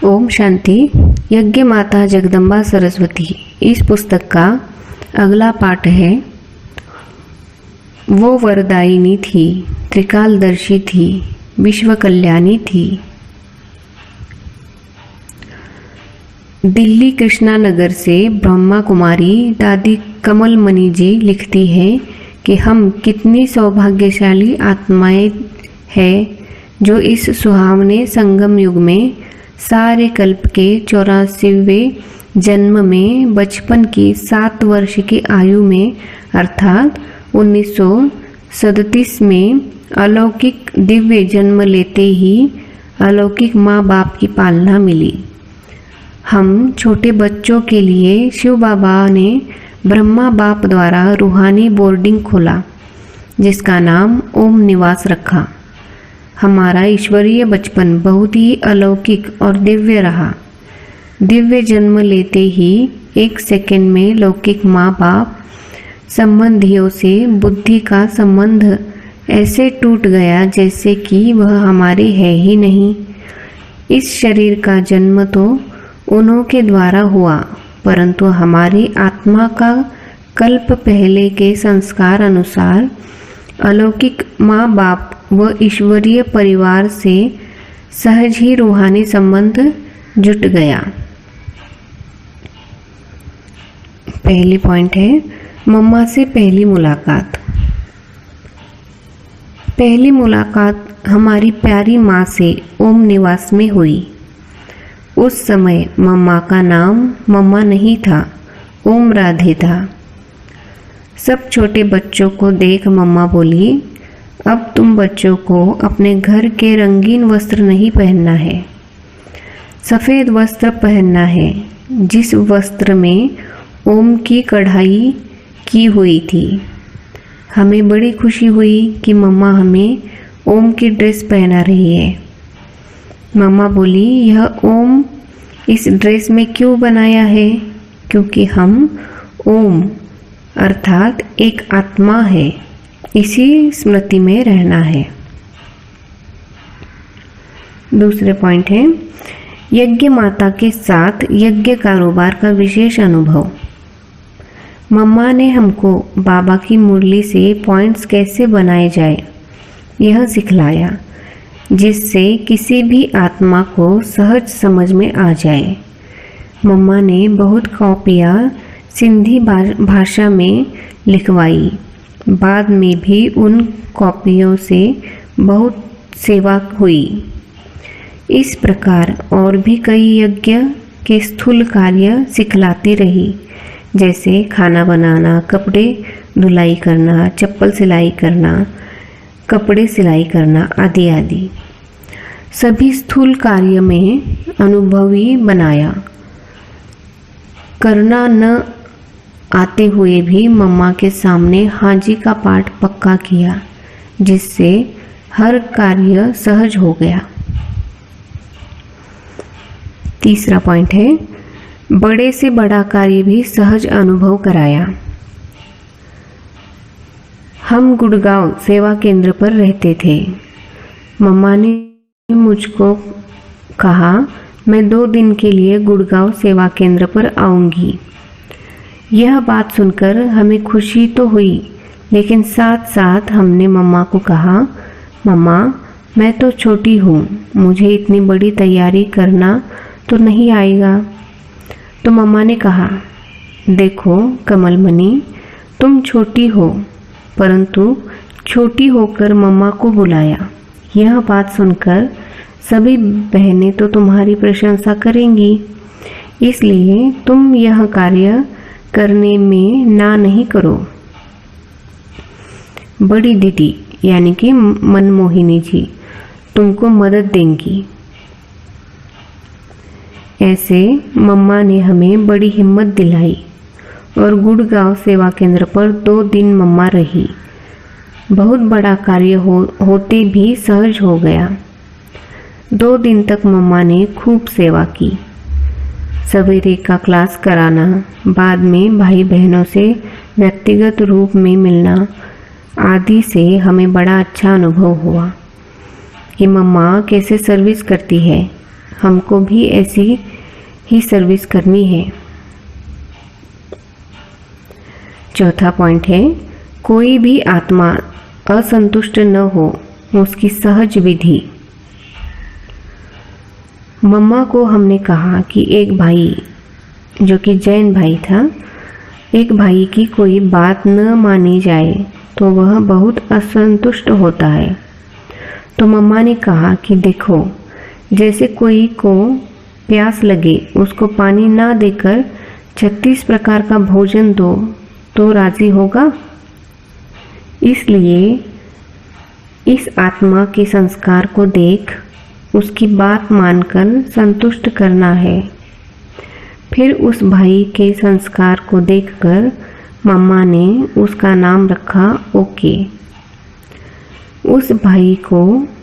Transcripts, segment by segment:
ओम शांति। यज्ञ माता जगदम्बा सरस्वती इस पुस्तक का अगला पाठ है। वो वरदायिनी थी, त्रिकालदर्शी थी, विश्व कल्याणी थी। दिल्ली कृष्णा नगर से ब्रह्मा कुमारी दादी कमलमणि जी लिखती है कि हम कितनी सौभाग्यशाली आत्माएं हैं जो इस सुहावने संगम युग में सारे कल्प के 84वें जन्म में बचपन की 7 वर्ष की आयु में अर्थात 1937 में अलौकिक दिव्य जन्म लेते ही अलौकिक माँ बाप की पालना मिली। हम छोटे बच्चों के लिए शिव बाबा ने ब्रह्मा बाप द्वारा रूहानी बोर्डिंग खोला जिसका नाम ओम निवास रखा। हमारा ईश्वरीय बचपन बहुत ही अलौकिक और दिव्य रहा। दिव्य जन्म लेते ही 1 सेकंड में लौकिक माँ बाप संबंधियों से बुद्धि का संबंध ऐसे टूट गया जैसे कि वह हमारे है ही नहीं। इस शरीर का जन्म तो उन्हों के द्वारा हुआ, परंतु हमारी आत्मा का कल्प पहले के संस्कार अनुसार अलौकिक माँ बाप व ईश्वरीय परिवार से सहज ही रूहानी संबंध जुट गया। पहली पॉइंट है मम्मा से पहली मुलाकात। पहली मुलाकात हमारी प्यारी माँ से ओम निवास में हुई। उस समय मम्मा का नाम मम्मा नहीं था, ओम राधे था। सब छोटे बच्चों को देख मम्मा बोली, अब तुम बच्चों को अपने घर के रंगीन वस्त्र नहीं पहनना है, सफ़ेद वस्त्र पहनना है जिस वस्त्र में ओम की कढ़ाई की हुई थी। हमें बड़ी खुशी हुई कि मम्मा हमें ओम की ड्रेस पहना रही है। मम्मा बोली, यह ओम इस ड्रेस में क्यों बनाया है? क्योंकि हम ओम अर्थात एक आत्मा है, इसी स्मृति में रहना है। दूसरे पॉइंट है यज्ञ माता के साथ यज्ञ कारोबार का विशेष अनुभव। मम्मा ने हमको बाबा की मुरली से पॉइंट्स कैसे बनाए जाए यह सिखलाया, जिससे किसी भी आत्मा को सहज समझ में आ जाए। मम्मा ने बहुत कॉपियाँ सिंधी भाषा में लिखवाई। बाद में भी उन कॉपियों से बहुत सेवा हुई। इस प्रकार और भी कई यज्ञ के स्थूल कार्य सिखलाती रही, जैसे खाना बनाना, कपड़े धुलाई करना, चप्पल सिलाई करना, कपड़े सिलाई करना आदि आदि। सभी स्थूल कार्य में अनुभवी बनाया। करना न आते हुए भी मम्मा के सामने हाजी का पाठ पक्का किया, जिससे हर कार्य सहज हो गया। तीसरा पॉइंट है बड़े से बड़ा कार्य भी सहज अनुभव कराया। हम गुड़गांव सेवा केंद्र पर रहते थे। मम्मा ने मुझको कहा, मैं 2 दिन के लिए गुड़गांव सेवा केंद्र पर आऊँगी। यह बात सुनकर हमें खुशी तो हुई, लेकिन साथ साथ हमने मम्मा को कहा, मम्मा मैं तो छोटी हूँ, मुझे इतनी बड़ी तैयारी करना तो नहीं आएगा। तो मम्मा ने कहा, देखो कमलमणि, तुम छोटी हो, परंतु छोटी होकर मम्मा को बुलाया। यह बात सुनकर सभी बहनें तो तुम्हारी प्रशंसा करेंगी, इसलिए तुम यह कार्य करने में ना नहीं करो। बड़ी दीदी यानी कि मनमोहिनी जी तुमको मदद देंगी। ऐसे मम्मा ने हमें बड़ी हिम्मत दिलाई और गुड़गांव सेवा केंद्र पर 2 दिन मम्मा रही। बहुत बड़ा कार्य होते भी सहज हो गया। 2 दिन तक मम्मा ने खूब सेवा की। सवेरे का क्लास कराना, बाद में भाई बहनों से व्यक्तिगत रूप में मिलना आदि से हमें बड़ा अच्छा अनुभव हुआ कि मम्मा कैसे सर्विस करती है। हमको भी ऐसी ही सर्विस करनी है। चौथा पॉइंट है, कोई भी आत्मा असंतुष्ट न हो, उसकी सहज विधि। मम्मा को हमने कहा कि एक भाई जो कि जैन भाई था, एक भाई की कोई बात न मानी जाए तो वह बहुत असंतुष्ट होता है। तो मम्मा ने कहा कि देखो, जैसे कोई को प्यास लगे, उसको पानी ना देकर 36 प्रकार का भोजन दो तो राजी होगा। इसलिए इस आत्मा के संस्कार को देख उसकी बात मानकर संतुष्ट करना है। फिर उस भाई के संस्कार को देखकर मम्मा ने उसका नाम रखा ओके। उस भाई को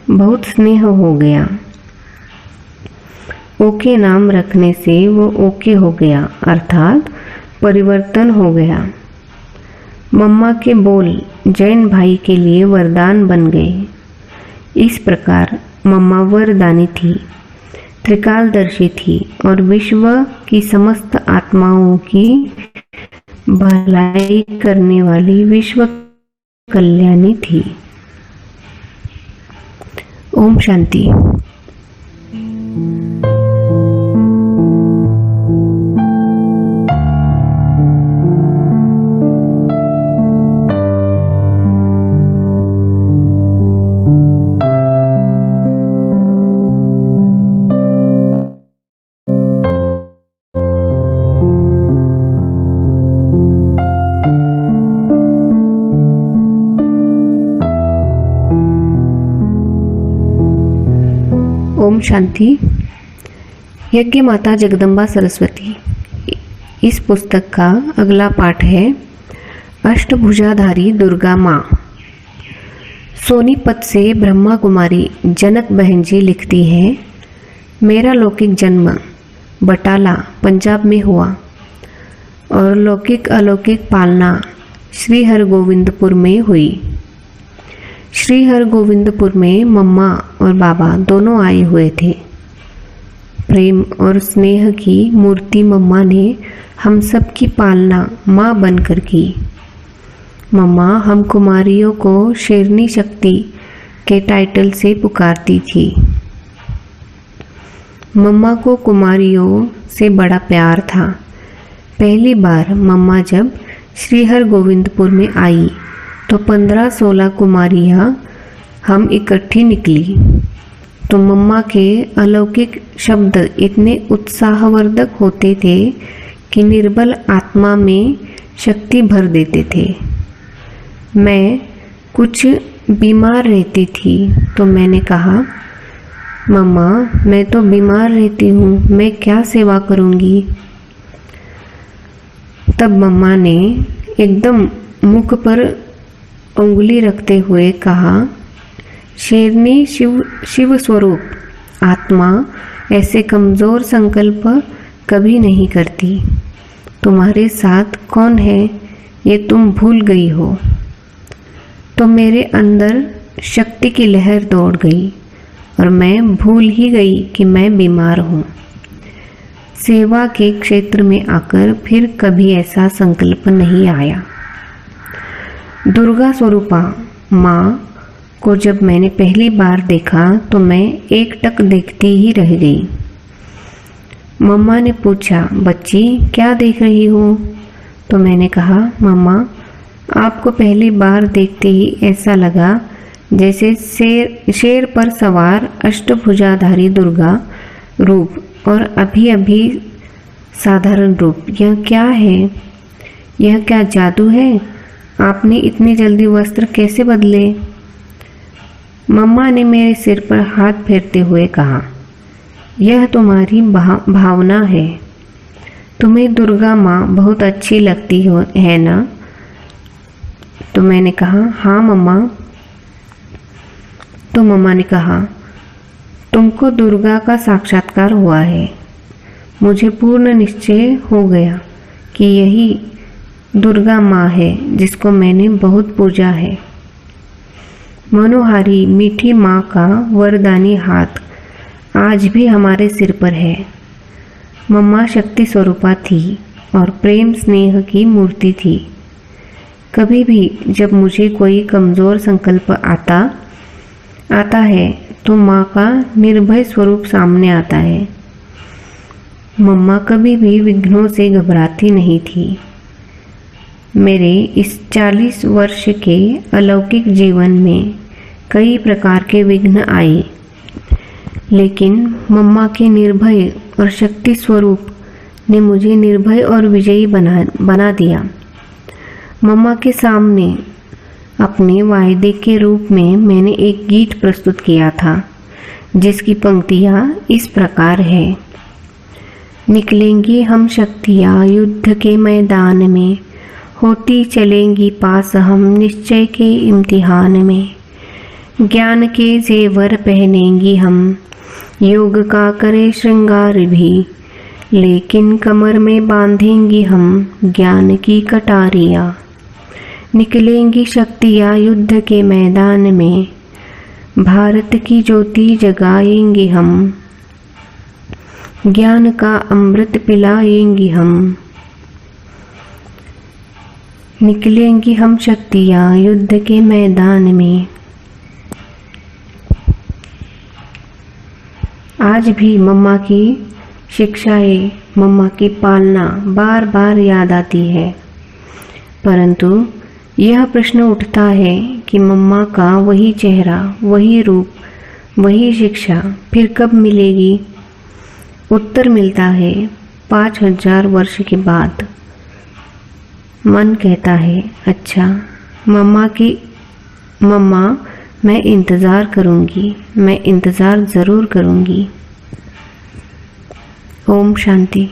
बहुत स्नेह हो गया। ओके नाम रखने से वो ओके हो गया, अर्थात परिवर्तन हो गया। मम्मा के बोल जैन भाई के लिए वरदान बन गए। इस प्रकार मम्मा वरदानी थी, त्रिकालदर्शी थी और विश्व की समस्त आत्माओं की भलाई करने वाली विश्व कल्याणी थी। ओम शांति। ओम शांति। यज्ञ माता जगदम्बा सरस्वती। इस पुस्तक का अगला पाठ है अष्टभुजाधारी दुर्गा माँ। सोनीपत से ब्रह्मा कुमारी जनक बहन जी लिखती है, मेरा लौकिक जन्म बटाला पंजाब में हुआ और लौकिक अलौकिक पालना श्री हरगोविंदपुर में हुई। श्री हरगोविंदपुर में मम्मा और बाबा दोनों आए हुए थे। प्रेम और स्नेह की मूर्ति मम्मा ने हम सब की पालना माँ बनकर की। मम्मा हम कुमारियों को शेरनी शक्ति के टाइटल से पुकारती थी। मम्मा को कुमारियों से बड़ा प्यार था। पहली बार मम्मा जब श्री हरगोविंदपुर में आई तो 15-16 कुमारियाँ हम इकट्ठी निकली। तो मम्मा के अलौकिक शब्द इतने उत्साहवर्धक होते थे कि निर्बल आत्मा में शक्ति भर देते थे। मैं कुछ बीमार रहती थी तो मैंने कहा, मम्मा मैं तो बीमार रहती हूँ, मैं क्या सेवा करूँगी। तब मम्मा ने एकदम मुख पर उंगली रखते हुए कहा, शेरनी शिव स्वरूप आत्मा ऐसे कमज़ोर संकल्प कभी नहीं करती। तुम्हारे साथ कौन है ये तुम भूल गई हो। तो मेरे अंदर शक्ति की लहर दौड़ गई और मैं भूल ही गई कि मैं बीमार हूँ। सेवा के क्षेत्र में आकर फिर कभी ऐसा संकल्प नहीं आया। दुर्गा स्वरूपा माँ को जब मैंने पहली बार देखा तो मैं एकटक देखती ही रह गई। मम्मा ने पूछा, बच्ची क्या देख रही हो। तो मैंने कहा, मम्मा आपको पहली बार देखते ही ऐसा लगा जैसे शेर पर सवार अष्टभुजाधारी दुर्गा रूप और अभी अभी साधारण रूप। यह क्या है? यह क्या जादू है? आपने इतनी जल्दी वस्त्र कैसे बदले? मम्मा ने मेरे सिर पर हाथ फेरते हुए कहा, यह तुम्हारी भावना है। तुम्हें दुर्गा माँ बहुत अच्छी लगती है ना? तो मैंने कहा, हाँ मम्मा। तो मम्मा ने कहा, तुमको दुर्गा का साक्षात्कार हुआ है। मुझे पूर्ण निश्चय हो गया कि यही दुर्गा माँ है जिसको मैंने बहुत पूजा है। मनोहारी मीठी माँ का वरदानी हाथ आज भी हमारे सिर पर है। मम्मा शक्ति स्वरूपा थी और प्रेम स्नेह की मूर्ति थी। कभी भी जब मुझे कोई कमज़ोर संकल्प आता है तो माँ का निर्भय स्वरूप सामने आता है। मम्मा कभी भी विघ्नों से घबराती नहीं थी। मेरे इस 40 वर्ष के अलौकिक जीवन में कई प्रकार के विघ्न आए, लेकिन मम्मा के निर्भय और शक्ति स्वरूप ने मुझे निर्भय और विजयी बना दिया। मम्मा के सामने अपने वायदे के रूप में मैंने एक गीत प्रस्तुत किया था, जिसकी पंक्तियाँ इस प्रकार है। निकलेंगी हम शक्तियाँ युद्ध के मैदान में, होती चलेंगी पास हम निश्चय के इम्तिहान में। ज्ञान के जेवर पहनेंगी हम, योग का करे श्रृंगार भी, लेकिन कमर में बांधेंगी हम ज्ञान की कटारियाँ। निकलेंगी शक्तियाँ युद्ध के मैदान में, भारत की ज्योति जगाएंगे हम, ज्ञान का अमृत पिलाएंगी हम। निकलेंगी हम शक्तियाँ युद्ध के मैदान में। आज भी मम्मा की शिक्षाएं, मम्मा की पालना बार बार याद आती है, परंतु यह प्रश्न उठता है कि मम्मा का वही चेहरा, वही रूप, वही शिक्षा फिर कब मिलेगी? उत्तर मिलता है 5000 वर्ष के बाद। मन कहता है, अच्छा मम्मा मैं इंतज़ार करूँगी, मैं इंतज़ार ज़रूर करूँगी। ओम शांति।